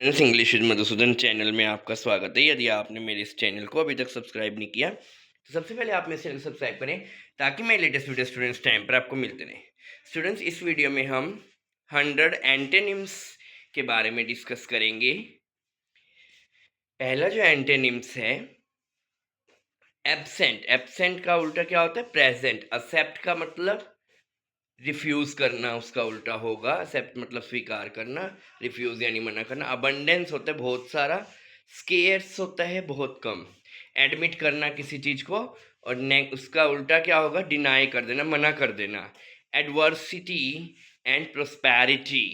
Friends, English with Madhusudan channel में आपका स्वागत है। यदि आपने मेरे इस चैनल को अभी तक सब्सक्राइब नहीं किया तो सबसे पहले आप मेरे चैनल को सब्सक्राइब करें ताकि मेरे लेटेस्ट वीडियो स्टूडेंट्स टाइम पर आपको मिलते रहें। स्टूडेंट्स, इस वीडियो में हम 100 एंटेनिम्स के बारे में डिस्कस करेंगे। पहला जो एंटेनिम्स है एब्सेंट। एब्सेंट का उल्टा क्या होता है? प्रेजेंट। एक्सेप्ट का मतलब रिफ्यूज करना, उसका उल्टा होगा। एक्सेप्ट मतलब स्वीकार करना, रिफ्यूज यानी मना करना। अबंडेंस होता है बहुत सारा, स्केर्स होता है बहुत कम। एडमिट करना किसी चीज को, और उसका उल्टा क्या होगा? डिनाई कर देना, मना कर देना। एडवर्सिटी एंड प्रोस्पैरिटी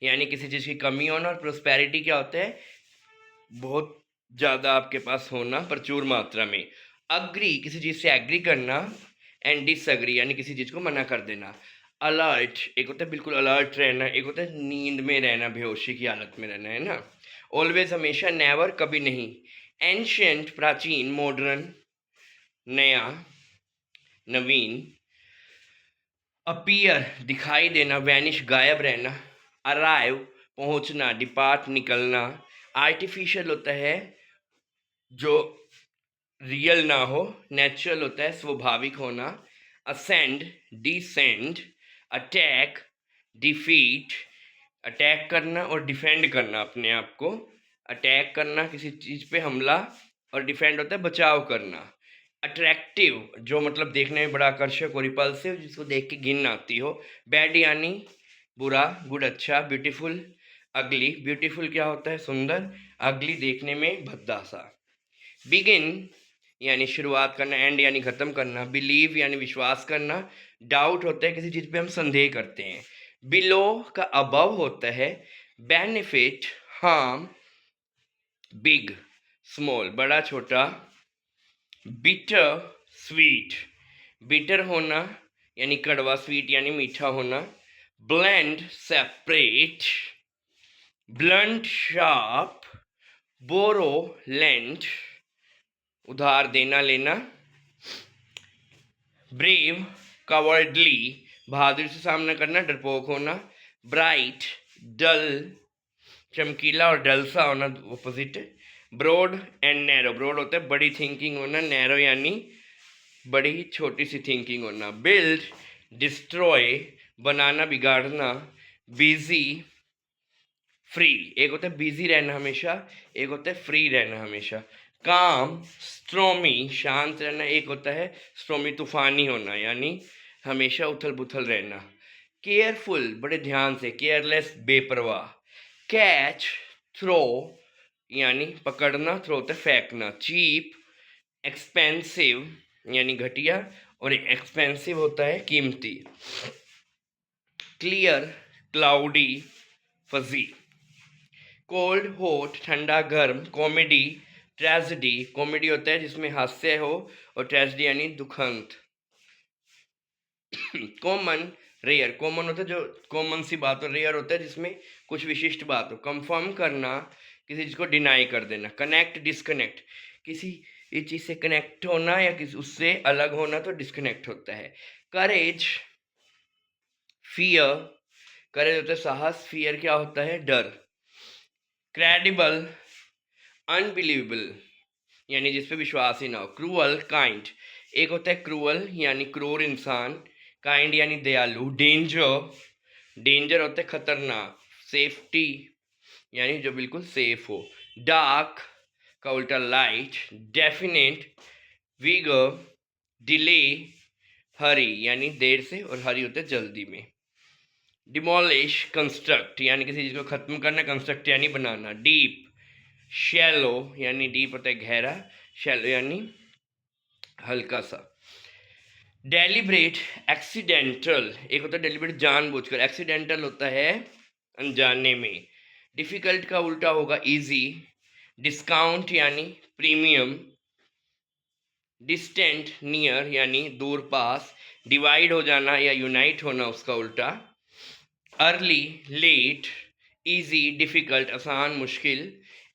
यानी किसी चीज की कमी होना, और प्रोस्पैरिटी क्या होता है? बहुत ज़्यादा आपके पास होना, प्रचुर मात्रा में। अग्री किसी चीज़ से एग्री करना, एंड डिसअग्री यानी किसी चीज़ को मना कर देना। अलर्ट एक होता है बिल्कुल अलर्ट रहना, एक होता है नींद में रहना, बेहोशी की हालत में रहना, है ना। ऑलवेज हमेशा, नेवर कभी नहीं। एंशियंट प्राचीन, मॉडर्न नया, नवीन। अपीयर दिखाई देना, वैनिश गायब रहना। अराइव पहुंचना, डिपार्ट निकलना। आर्टिफिशियल होता है जो रियल ना हो, नेचुरल होता है स्वाभाविक होना। Ascend descend. Attack defeat, attack करना और डिफेंड करना अपने आप को। अटैक करना किसी चीज़ पे हमला, और डिफेंड होता है बचाव करना। अट्रैक्टिव जो मतलब देखने में बड़ा आकर्षक, और रिपल्सिव जिसको देख के घिन आती हो। बैड यानी बुरा, गुड अच्छा। ब्यूटीफुल अगली, ब्यूटीफुल क्या होता है? सुंदर, अगली देखने में भद्दा सा। बिगिन यानी शुरुआत करना, एंड यानी खत्म करना। बिलीव यानी विश्वास करना। डाउट होता है किसी चीज़ पे हम संदेह करते हैं। बिलो का अबव होता है। बेनिफिट हार्म, बिग स्मॉल बड़ा छोटा। बिटर स्वीट, बिटर होना यानी कड़वा, स्वीट यानी मीठा होना। Blend separate. Blunt sharp. Borrow lent उधार देना लेना। ब्रेव कवर्डली बहादुरी से सामना करना, डरपोक होना। ब्राइट डल चमकीला, और डल सा होना ऑपोजिट है। ब्रॉड एंड नैरो, ब्रॉड होता है बड़ी थिंकिंग होना, नैरो यानी बड़ी छोटी सी थिंकिंग होना। बिल्ड डिस्ट्रॉय बनाना, बिगाड़ना। बिजी फ्री, एक होता है बिजी रहना हमेशा, एक होता है फ्री रहना हमेशा। काम स्ट्रोमी शांत रहना, एक होता है स्ट्रोमी तूफानी होना यानी हमेशा उथल पुथल रहना। केयरफुल बड़े ध्यान से, केयरलेस बेपरवाह। कैच थ्रो यानी पकड़ना, थ्रो होता है फेंकना। चीप एक्सपेंसिव यानी घटिया, और एक्सपेंसिव होता है कीमती। Clear cloudy fuzzy. Cold hot ठंडा गर्म। कॉमेडी ट्रेजेडी, कॉमेडी होता है जिसमें हास्य हो, और ट्रेजेडी यानी दुखंत। कॉमन रेयर, कॉमन होता है जो कॉमन सी बात हो, रेयर होता है जिसमें कुछ विशिष्ट बात हो। कंफर्म करना, किसी चीज़ को डिनाई कर देना। कनेक्ट डिस्कनेक्ट, किसी इस चीज़ से कनेक्ट होना या किसी उससे अलग होना तो डिस्कनेक्ट होता है। करेज फियर, करेज होता है साहस, फियर क्या होता है? डर। क्रेडिबल अनबिलीवेबल यानी जिस पे विश्वास ही ना हो। क्रूअल काइंड, एक होता है क्रूअल यानी क्रूर इंसान, काइंड यानी दयालु। डेंजर, डेंजर होता है खतरनाक। सेफ्टी यानी जो बिल्कुल सेफ हो। डार्क का उल्टा लाइट। Definite vigour. डिले हरी यानी देर से, और हरी होता है जल्दी में। डिमोलिश कंस्ट्रक्ट यानी किसी चीज़ को खत्म करना, कंस्ट्रक्ट यानी बनाना। डीप शैलो यानी डीप होता है गहरा, शैलो यानी हल्का सा। डेलिब्रेट एक्सीडेंटल, एक होता है डेलिब्रेट जानबूझकर, एक्सीडेंटल होता है अनजाने में। डिफिकल्ट का उल्टा होगा इजी। डिस्काउंट यानी प्रीमियम। डिस्टेंट नियर यानी दूर पास। डिवाइड हो जाना या यूनाइट होना उसका उल्टा। Early late. इजी डिफिकल्ट आसान मुश्किल।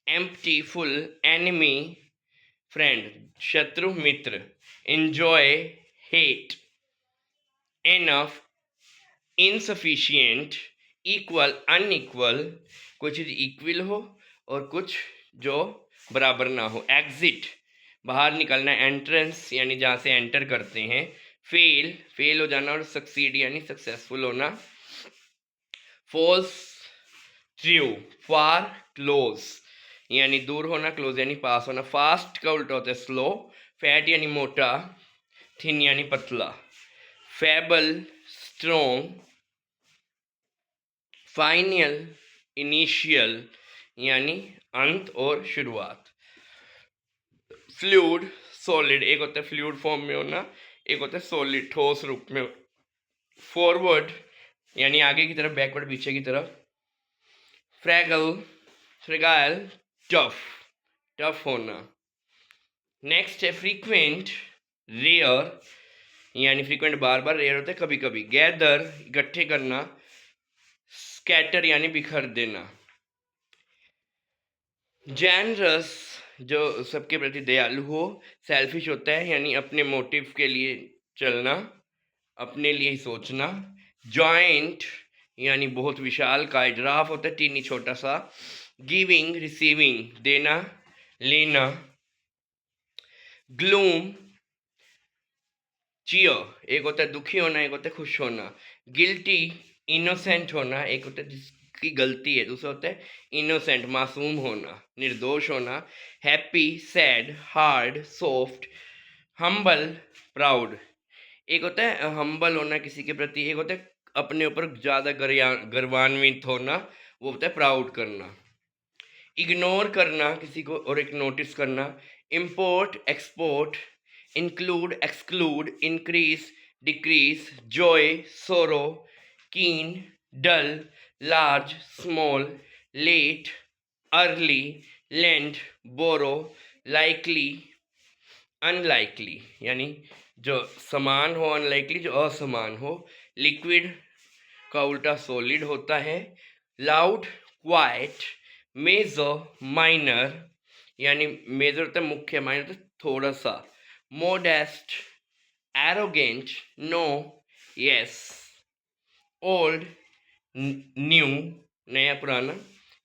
Empty full. एनिमी फ्रेंड शत्रु मित्र। Enjoy hate. Enough insufficient. Equal unequal. कोई चीज़ इक्वल हो और कुछ जो बराबर ना हो। एग्जिट बाहर निकलना, एंट्रेंस यानी जहाँ से एंटर करते हैं। फेल हो जाना और सक्सीड यानी सक्सेसफुल होना। फॉल्स ट्रू, फार क्लोज यानी दूर होना, क्लोज यानी पास होना। फास्ट का उल्टा होता है स्लो। फैट यानी मोटा, थिन यानी पतला। Fable strong. फाइनल इनिशियल यानी अंत और शुरुआत। फ्लूइड सॉलिड, एक होता है फ्लूइड फॉर्म में होना, एक होता है सॉलिड ठोस रूप में। फॉरवर्ड यानी आगे की तरफ, बैकवर्ड पीछे की तरफ। फ्रेगाइल टफ होना। नेक्स्ट है फ्रीक्वेंट रेयर यानी फ्रीक्वेंट बार बार, रेयर होता है कभी कभी। गैदर इकट्ठे करना। स्कैटर यानी बिखर देना। जेनरस जो सबके प्रति दयालु हो। सेल्फिश होता है यानी अपने मोटिव के लिए चलना, अपने लिए ही सोचना। जॉइंट यानी बहुत विशाल काय। ड्राफ होता है टीनी छोटा सा। गिविंग रिसीविंग देना लेना। ग्लूम चियर, एक होता है दुखी होना, एक होता है खुश होना। गिल्टी इनोसेंट होना, एक होता है जिसकी गलती है, दूसरा होता है इनोसेंट मासूम होना, निर्दोष होना। Happy sad hard soft. Humble proud, एक होता है हम्बल होना किसी के प्रति, एक होता है अपने ऊपर ज़्यादा गर्वान्वित होना, वो होता है प्राउड करना। इग्नोर करना किसी को और एक नोटिस करना। Import export. Include exclude. Increase decrease. Joy sorrow. Keen dull. Large small. Late early. Lend borrow. Likely unlikely यानी जो समान हो, अनलाइकली जो असमान हो। लिक्विड का उल्टा सॉलिड होता है। Loud quiet. मेजर माइनर यानी मेजर होता है मुख्य, माइनर होता है थोड़ा सा। Modest arrogant no yes. Old new नया पुराना,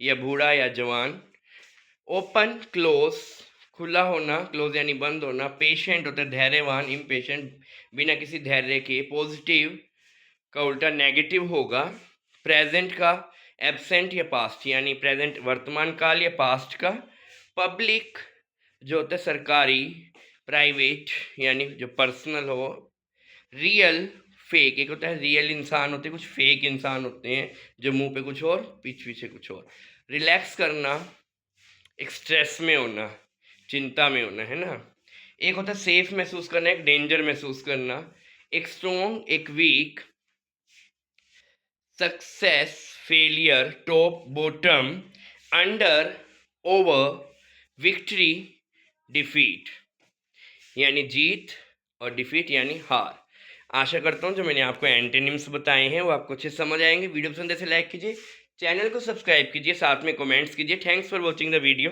या बूढ़ा या जवान। ओपन क्लोज खुला होना, क्लोज यानी बंद होना। पेशेंट होता है धैर्यवान, इम्पेशेंट बिना किसी धैर्य के। पॉजिटिव का उल्टा नेगेटिव होगा। प्रेजेंट का एब्सेंट या पास्ट यानी प्रेजेंट वर्तमान काल या पास्ट का। पब्लिक जो होता है सरकारी, प्राइवेट यानी जो पर्सनल हो। रियल फेक, एक होता है रियल इंसान होते हैं, कुछ फेक इंसान होते हैं जो मुंह पे कुछ और पीछे पीछे कुछ और। रिलैक्स करना, एक स्ट्रेस में होना, चिंता में होना, है ना। एक होता है सेफ महसूस करना, एक डेंजर महसूस करना। एक स्ट्रॉन्ग एक weak. Success failure top bottom. Under over. Victory defeat यानी जीत और डिफीट यानी हार। आशा करता हूँ जो मैंने आपको एंटेनिम्स बताए हैं वो आपको अच्छे समझ आएंगे। वीडियो पसंद ऐसे लाइक कीजिए, चैनल को सब्सक्राइब कीजिए, साथ में कमेंट्स कीजिए। Thanks for watching the video.